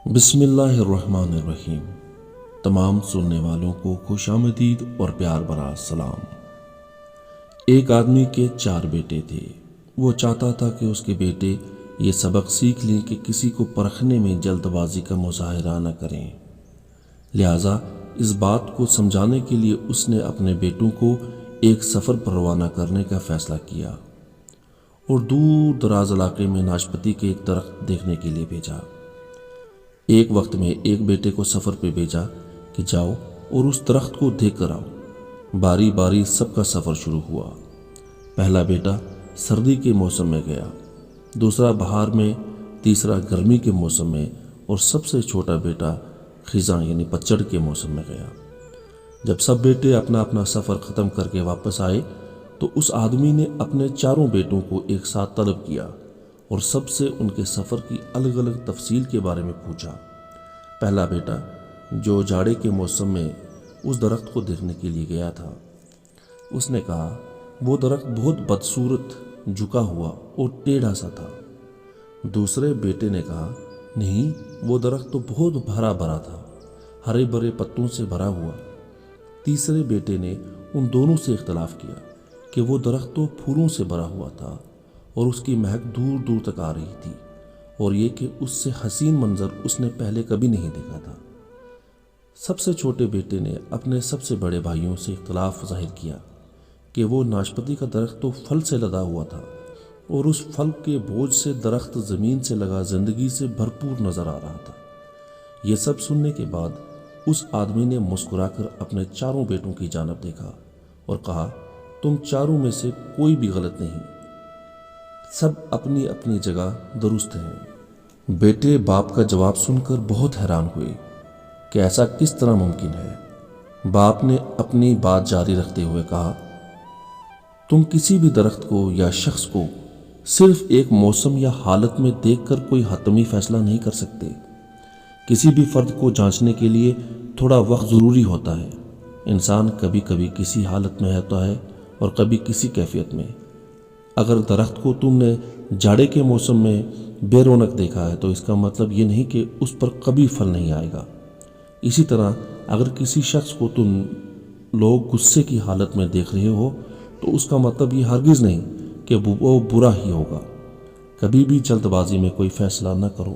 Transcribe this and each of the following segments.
بسم اللہ الرحمن الرحیم۔ تمام سننے والوں کو خوش آمدید اور پیار بھرا سلام۔ ایک آدمی کے 4 بیٹے تھے۔ وہ چاہتا تھا کہ اس کے بیٹے یہ سبق سیکھ لیں کہ کسی کو پرکھنے میں جلد بازی کا مظاہرہ نہ کریں۔ لہٰذا اس بات کو سمجھانے کے لیے اس نے اپنے بیٹوں کو ایک سفر پر روانہ کرنے کا فیصلہ کیا اور دور دراز علاقے میں ناشپاتی کے ایک درخت دیکھنے کے لیے بھیجا۔ ایک وقت میں ایک بیٹے کو سفر پہ بھیجا کہ جاؤ اور اس درخت کو دیکھ کر آؤ۔ باری باری سب کا سفر شروع ہوا۔ پہلا بیٹا سردی کے موسم میں گیا، دوسرا بہار میں، تیسرا گرمی کے موسم میں اور سب سے چھوٹا بیٹا خزاں یعنی پتجھڑ کے موسم میں گیا۔ جب سب بیٹے اپنا اپنا سفر ختم کر کے واپس آئے تو اس آدمی نے اپنے 4 بیٹوں کو ایک ساتھ طلب کیا اور سب سے ان کے سفر کی الگ الگ تفصیل کے بارے میں پوچھا۔ پہلا بیٹا جو جاڑے کے موسم میں اس درخت کو دیکھنے کے لیے گیا تھا، اس نے کہا وہ درخت بہت بدصورت، جھکا ہوا اور ٹیڑھا سا تھا۔ دوسرے بیٹے نے کہا نہیں، وہ درخت تو بہت ہرا بھرا تھا، ہرے بھرے پتوں سے بھرا ہوا۔ تیسرے بیٹے نے ان دونوں سے اختلاف کیا کہ وہ درخت تو پھولوں سے بھرا ہوا تھا اور اس کی مہک دور دور تک آ رہی تھی، اور یہ کہ اس سے حسین منظر اس نے پہلے کبھی نہیں دیکھا تھا۔ سب سے چھوٹے بیٹے نے اپنے سب سے بڑے بھائیوں سے اختلاف ظاہر کیا کہ وہ ناشپاتی کا درخت تو پھل سے لدا ہوا تھا اور اس پھل کے بوجھ سے درخت زمین سے لگا زندگی سے بھرپور نظر آ رہا تھا۔ یہ سب سننے کے بعد اس آدمی نے مسکرا کر اپنے 4 بیٹوں کی جانب دیکھا اور کہا تم 4 میں سے کوئی بھی غلط نہیں، سب اپنی اپنی جگہ درست ہیں۔ بیٹے باپ کا جواب سن کر بہت حیران ہوئے کہ ایسا کس طرح ممکن ہے۔ باپ نے اپنی بات جاری رکھتے ہوئے کہا تم کسی بھی درخت کو یا شخص کو صرف ایک موسم یا حالت میں دیکھ کر کوئی حتمی فیصلہ نہیں کر سکتے۔ کسی بھی فرد کو جانچنے کے لیے تھوڑا وقت ضروری ہوتا ہے۔ انسان کبھی کبھی کسی حالت میں ہوتا ہے اور کبھی کسی کیفیت میں۔ اگر درخت کو تم نے جاڑے کے موسم میں بے رونق دیکھا ہے تو اس کا مطلب یہ نہیں کہ اس پر کبھی پھل نہیں آئے گا۔ اسی طرح اگر کسی شخص کو تم لوگ غصے کی حالت میں دیکھ رہے ہو تو اس کا مطلب یہ ہرگز نہیں کہ وہ برا ہی ہوگا۔ کبھی بھی جلد بازی میں کوئی فیصلہ نہ کرو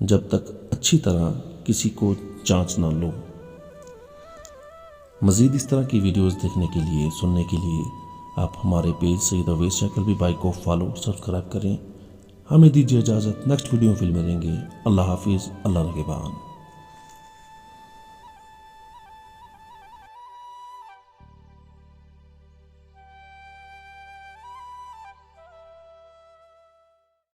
جب تک اچھی طرح کسی کو جانچ نہ لو۔ مزید اس طرح کی ویڈیوز دیکھنے کے لیے، سننے کے لیے آپ ہمارے پیج سید اویس شیخ بھائی کو فالو سبسکرائب کریں۔ ہمیں دیجیے اجازت، نیکسٹ ویڈیو فلم ملیں گے۔ اللہ حافظ، اللہ نگہبان۔